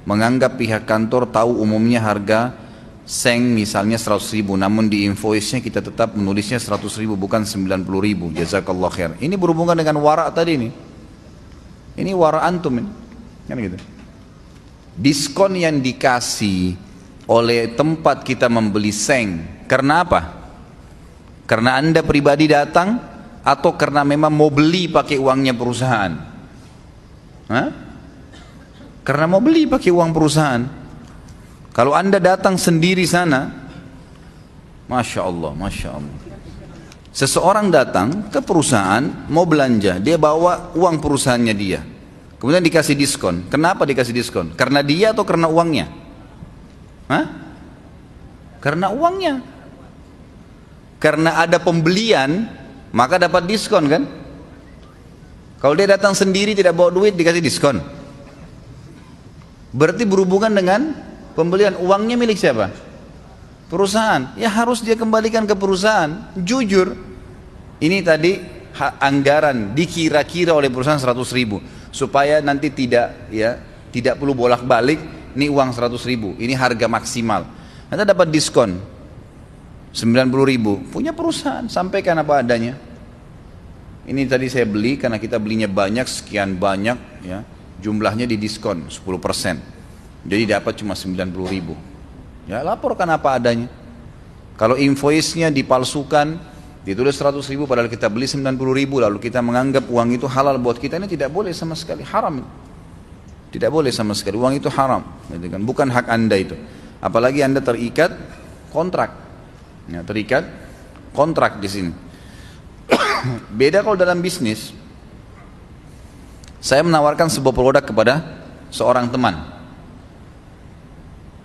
Menganggap pihak kantor tahu umumnya harga seng misalnya 100.000, namun di invoice-nya kita tetap menulisnya 100.000 bukan 90.000. Jazakallah khair. Ini berhubungan dengan wara tadi nih. Ini wara antum ini. Kan gitu. Diskon yang dikasih oleh tempat kita membeli seng, karena apa? Karena Anda pribadi datang atau karena memang mau beli pakai uangnya perusahaan? Hah? Karena mau beli pakai uang perusahaan. Kalau Anda datang sendiri sana, Masya Allah, Masya Allah. Seseorang datang ke perusahaan mau belanja, dia bawa uang perusahaannya dia, kemudian dikasih diskon. Kenapa dikasih diskon? Karena dia atau karena uangnya? Hah? Karena uangnya. Karena ada pembelian, maka dapat diskon kan? Kalau dia datang sendiri tidak bawa duit dikasih diskon. Berarti berhubungan dengan pembelian. Uangnya milik siapa? Perusahaan. Ya harus dia kembalikan ke perusahaan. Jujur. Ini tadi anggaran dikira-kira oleh perusahaan 100.000 supaya nanti tidak perlu bolak-balik. Ini uang 100.000, ini harga maksimal. Nanti dapat diskon 90.000. Punya perusahaan, sampaikan apa adanya. Ini tadi saya beli karena kita belinya banyak, sekian banyak ya. Jumlahnya didiskon 10%. Jadi dapat cuma 90.000. Ya laporkan apa adanya. Kalau invoice-nya dipalsukan, ditulis 100.000 padahal kita beli 90.000, lalu kita menganggap uang itu halal buat kita, ini tidak boleh sama sekali, haram. Tidak boleh sama sekali, uang itu haram, gitu kan? Bukan hak Anda itu. Apalagi Anda terikat kontrak, ya, terikat kontrak di sini. Beda kalau dalam bisnis. Saya menawarkan sebuah produk kepada seorang teman.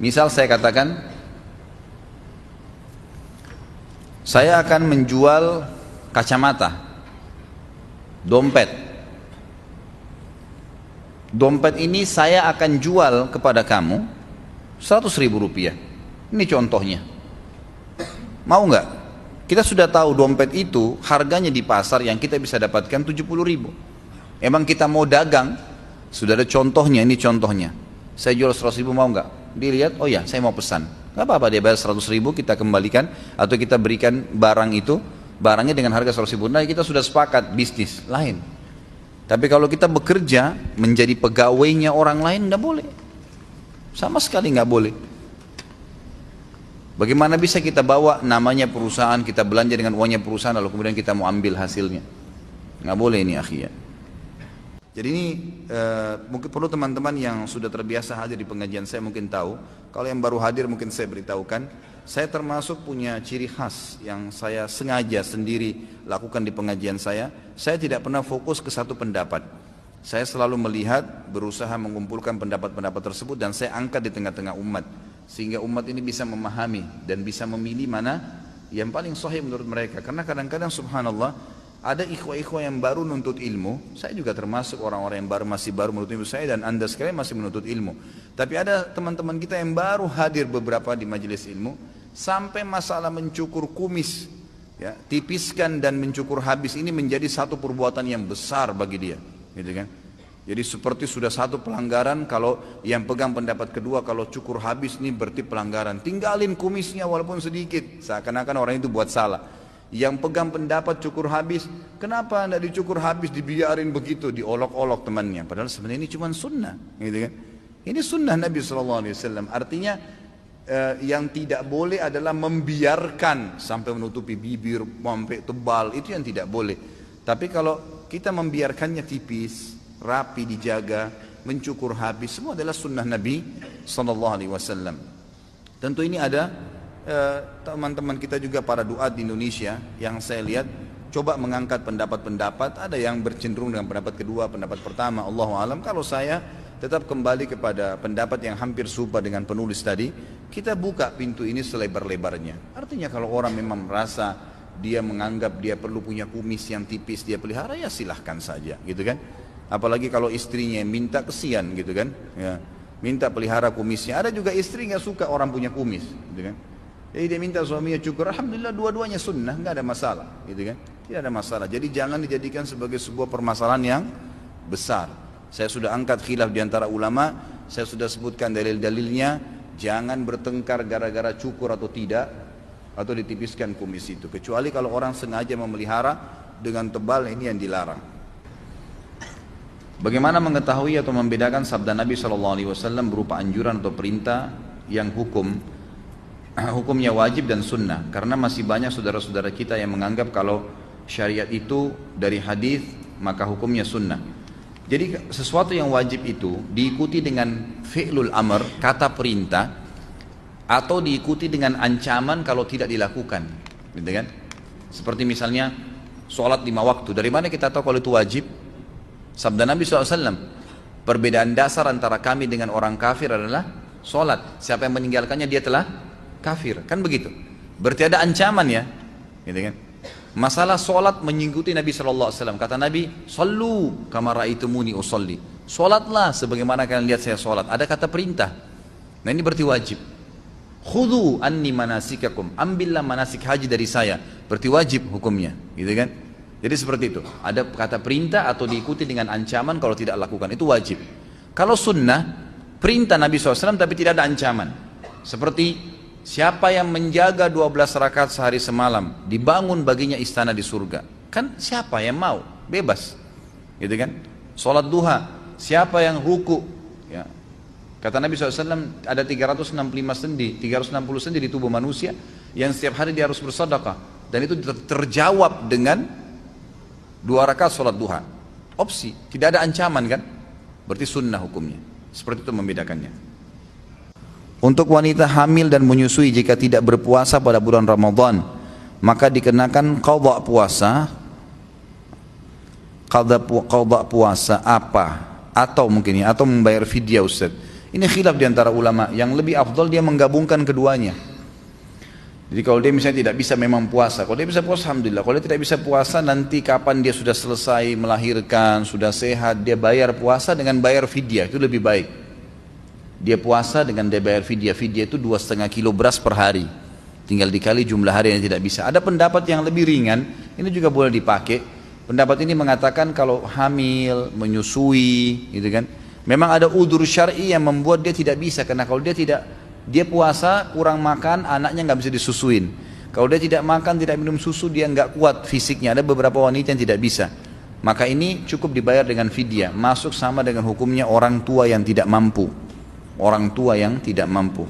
Misal saya katakan, saya akan menjual kacamata, dompet. Dompet ini saya akan jual kepada kamu 100.000 rupiah. Ini contohnya. Mau nggak? Kita sudah tahu dompet itu harganya di pasar yang kita bisa dapatkan 70.000. Emang kita mau dagang? Sudah ada contohnya, ini contohnya. Saya jual 100.000, mau nggak? Dilihat, oh ya saya mau pesan. Gak apa-apa, dia bayar 100.000, kita kembalikan atau kita berikan barang itu, barangnya dengan harga 100.000. Nah kita sudah sepakat, bisnis lain. Tapi kalau kita bekerja menjadi pegawainya orang lain, nggak boleh. Sama sekali nggak boleh. Bagaimana bisa kita bawa namanya perusahaan, kita belanja dengan uangnya perusahaan, lalu kemudian kita mau ambil hasilnya? Nggak boleh ini akhirnya. Jadi ini mungkin perlu teman-teman yang sudah terbiasa hadir di pengajian saya mungkin tahu. Kalau yang baru hadir mungkin saya beritahukan. Saya termasuk punya ciri khas yang saya sengaja sendiri lakukan di pengajian saya. Saya tidak pernah fokus ke satu pendapat. Saya selalu melihat, berusaha mengumpulkan pendapat-pendapat tersebut dan saya angkat di tengah-tengah umat. Sehingga umat ini bisa memahami dan bisa memilih mana yang paling sahih menurut mereka. Karena kadang-kadang subhanallah, ada ikhwah-ikhwah yang baru menuntut ilmu. Saya juga termasuk orang-orang yang masih baru menuntut ilmu, saya dan anda sekalian masih menuntut ilmu. Tapi ada teman-teman kita yang baru hadir beberapa di majelis ilmu, sampai masalah mencukur kumis, ya, tipiskan dan mencukur habis ini menjadi satu perbuatan yang besar bagi dia, gitu kan? Jadi seperti sudah satu pelanggaran. Kalau yang pegang pendapat kedua, kalau cukur habis ini berarti pelanggaran. Tinggalin kumisnya walaupun sedikit, seakan-akan orang itu buat salah. Yang pegang pendapat cukur habis, kenapa anda dicukur habis, dibiarin begitu, diolok-olok temannya. Padahal sebenarnya ini cuma sunnah, gitu kan? Ini sunnah Nabi SAW. Artinya yang tidak boleh adalah membiarkan sampai menutupi bibir, sampai tebal, itu yang tidak boleh. Tapi kalau kita membiarkannya tipis, rapi, dijaga, mencukur habis, semua adalah sunnah Nabi SAW. Tentu ini ada teman-teman kita juga para duat di Indonesia yang saya lihat coba mengangkat pendapat-pendapat, ada yang bercenderung dengan pendapat kedua, pendapat pertama, Allahu alam. Kalau saya tetap kembali kepada pendapat yang hampir serupa dengan penulis tadi, kita buka pintu ini selebar-lebarnya. Artinya kalau orang memang merasa dia menganggap dia perlu punya kumis yang tipis, dia pelihara, ya silahkan saja, gitu kan. Apalagi kalau istrinya yang minta, kesian gitu kan, ya, minta pelihara kumisnya. Ada juga istri nggak suka orang punya kumis, gitu kan. Jadi dia minta suaminya cukur, alhamdulillah dua-duanya sunnah, nggak ada masalah, gitu kan. Tidak ada masalah. Jadi jangan dijadikan sebagai sebuah permasalahan yang besar. Saya sudah angkat khilaf di antara ulama, saya sudah sebutkan dalil-dalilnya. Jangan bertengkar gara-gara cukur atau tidak, atau ditipiskan kumis itu. Kecuali kalau orang sengaja memelihara dengan tebal, ini yang dilarang. Bagaimana mengetahui atau membedakan sabda Nabi SAW berupa anjuran atau perintah yang hukumnya wajib dan sunnah? Karena masih banyak saudara-saudara kita yang menganggap kalau syariat itu dari hadis maka hukumnya sunnah. Jadi sesuatu yang wajib itu diikuti dengan fi'lul amr, kata perintah, atau diikuti dengan ancaman kalau tidak dilakukan, gitu kan? Seperti misalnya sholat 5 waktu. Dari mana kita tahu kalau itu wajib? Sabda Nabi SAW, perbedaan dasar antara kami dengan orang kafir adalah sholat. Siapa yang meninggalkannya dia telah kafir, kan begitu? Berarti ada ancaman ya, gitu kan? Masalah solat mengikuti Nabi SAW. Kata Nabi, sallu kama ra'aitumuni usolli. Solatlah sebagaimana kalian lihat saya solat. Ada kata perintah. Nah ini berarti wajib. Khudhu anni manasikakum. Ambillah manasik haji dari saya. Berarti wajib hukumnya, gitu kan? Jadi seperti itu. Ada kata perintah atau diikuti dengan ancaman kalau tidak lakukan. Itu wajib. Kalau sunnah, perintah Nabi SAW tapi tidak ada ancaman. Seperti siapa yang menjaga 12 rakaat sehari semalam, dibangun baginya istana di surga. Kan siapa yang mau? Bebas, gitu kan? Sholat duha, siapa yang ruku, ya. Kata Nabi SAW, ada 365 sendi, 360 sendi di tubuh manusia, yang setiap hari dia harus bersedekah. Dan itu terjawab dengan 2 rakaat sholat duha. Opsi, tidak ada ancaman kan? Berarti sunnah hukumnya. Seperti itu membedakannya. Untuk wanita hamil dan menyusui jika tidak berpuasa pada bulan Ramadan, maka dikenakan qadha puasa. Qadha puasa apa? Atau mungkin ya, atau membayar fidyah, Ustaz. Ini khilaf di antara ulama. Yang lebih afdal dia menggabungkan keduanya. Jadi kalau dia misalnya tidak bisa memang puasa, kalau dia bisa puasa alhamdulillah. Kalau dia tidak bisa puasa, nanti kapan dia sudah selesai melahirkan, sudah sehat, dia bayar puasa dengan bayar fidyah, itu lebih baik. Dia puasa dengan dia bayar fidyah. Fidyah itu 2,5 kilo beras per hari. Tinggal dikali jumlah hari yang tidak bisa. Ada pendapat yang lebih ringan, ini juga boleh dipakai. Pendapat ini mengatakan kalau hamil, menyusui, gitu kan. Memang ada udzur syar'i yang membuat dia tidak bisa, karena kalau dia puasa, kurang makan, anaknya nggak bisa disusuin. Kalau dia tidak makan, tidak minum susu, dia nggak kuat fisiknya. Ada beberapa wanita yang tidak bisa. Maka ini cukup dibayar dengan fidyah. Masuk sama dengan hukumnya orang tua yang tidak mampu. Orang tua yang tidak mampu.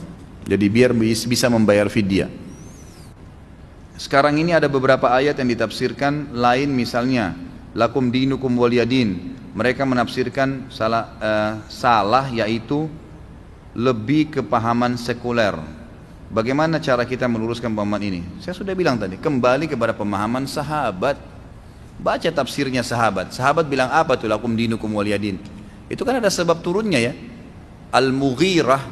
Jadi biar bisa membayar fidyah. Sekarang ini ada beberapa ayat yang ditafsirkan lain, misalnya lakum dinukum waliyadin. Mereka menafsirkan salah yaitu lebih kepahaman sekuler. Bagaimana cara kita meluruskan pemahaman ini? Saya sudah bilang tadi, kembali kepada pemahaman sahabat. Baca tafsirnya sahabat. Sahabat bilang apa tuh lakum dinukum waliyadin? Itu kan ada sebab turunnya ya. Al-Mughirah,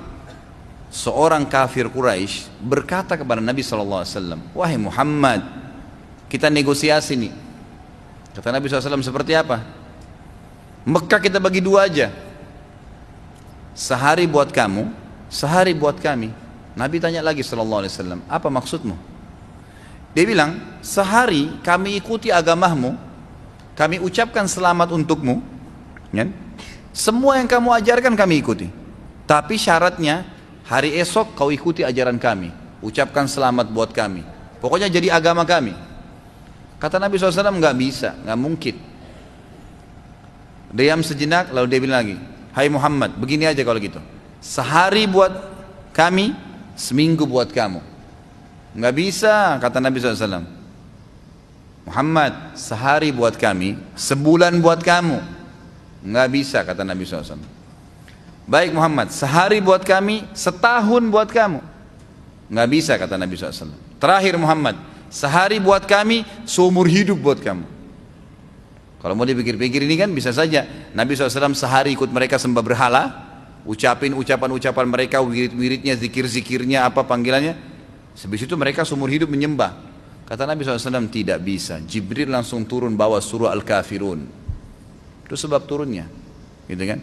seorang kafir Quraisy, berkata kepada Nabi SAW, wahai Muhammad, kita negosiasi nih. Kata Nabi SAW, seperti apa? Mekah kita bagi 2 aja. Sehari buat kamu, sehari buat kami. Nabi tanya lagi SAW, apa maksudmu? Dia bilang, sehari kami ikuti agamamu, kami ucapkan selamat untukmu, kan? Semua yang kamu ajarkan kami ikuti. Tapi syaratnya hari esok kau ikuti ajaran kami, ucapkan selamat buat kami, pokoknya jadi agama kami. Kata Nabi SAW, nggak bisa, nggak mungkin. Diam sejenak, lalu dia bilang lagi, hai Muhammad, begini aja kalau gitu, sehari buat kami, seminggu buat kamu. Nggak bisa, kata Nabi SAW. Muhammad, sehari buat kami, sebulan buat kamu. Nggak bisa, kata Nabi SAW. Baik Muhammad, sehari buat kami, setahun buat kamu. Nggak bisa, kata Nabi SAW. Terakhir Muhammad, sehari buat kami, seumur hidup buat kamu. Kalau mau dipikir-pikir ini kan bisa saja Nabi SAW sehari ikut mereka sembah berhala, ucapin ucapan-ucapan mereka, wirid-wiridnya, zikir-zikirnya, apa panggilannya. Habis itu mereka seumur hidup menyembah. Kata Nabi SAW, tidak bisa. Jibril langsung turun bawa surah Al-Kafirun. Itu sebab turunnya, gitu kan?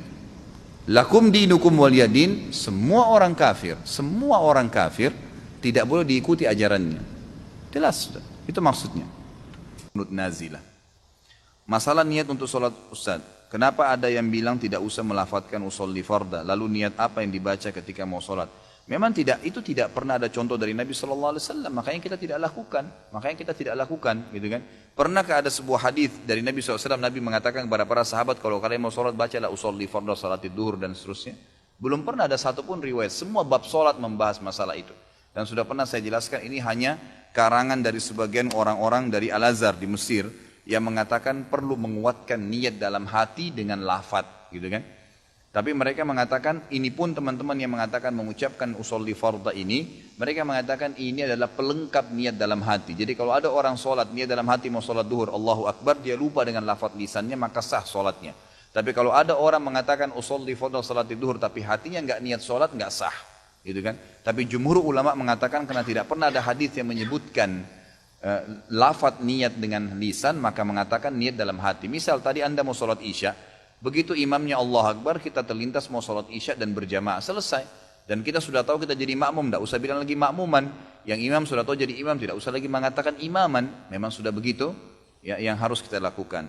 Lakum dinukum waliyadin, semua orang kafir tidak boleh diikuti ajarannya. Jelas, itu maksudnya. Menurut Nazilah. Masalah niat untuk sholat Ustaz. Kenapa ada yang bilang tidak usah melafadzkan usolli farda? Lalu niat apa yang dibaca ketika mau sholat? Memang itu tidak pernah ada contoh dari Nabi SAW. Makanya kita tidak lakukan. Gitu kan? Pernahkah ada sebuah hadis dari Nabi SAW? Nabi mengatakan kepada para sahabat, kalau kalian mau sholat bacalah usolli farda, salat duhur dan seterusnya. Belum pernah ada satupun riwayat. Semua bab sholat membahas masalah itu. Dan sudah pernah saya jelaskan, ini hanya karangan dari sebagian orang-orang dari Al-Azhar di Mesir, yang mengatakan perlu menguatkan niat dalam hati dengan lafaz, gitu kan? Tapi mereka mengatakan, ini pun teman-teman yang mengatakan mengucapkan usolli farda ini, mereka mengatakan ini adalah pelengkap niat dalam hati. Jadi kalau ada orang sholat, niat dalam hati mau sholat duhur, Allahu Akbar, dia lupa dengan lafaz lisannya, maka sah sholatnya. Tapi kalau ada orang mengatakan usolli farda salat duhur, tapi hatinya enggak niat sholat, enggak sah, gitu kan? Tapi jumhur ulama mengatakan karena tidak pernah ada hadis yang menyebutkan lafaz niat dengan lisan, maka mengatakan niat dalam hati. Misal tadi Anda mau sholat isya, begitu imamnya Allah Akbar, kita terlintas mau sholat isya dan berjamaah, selesai. Dan kita sudah tahu kita jadi makmum, tidak usah bilang lagi makmuman. Yang imam sudah tahu jadi imam, tidak usah lagi mengatakan imaman. Memang sudah begitu ya, yang harus kita lakukan.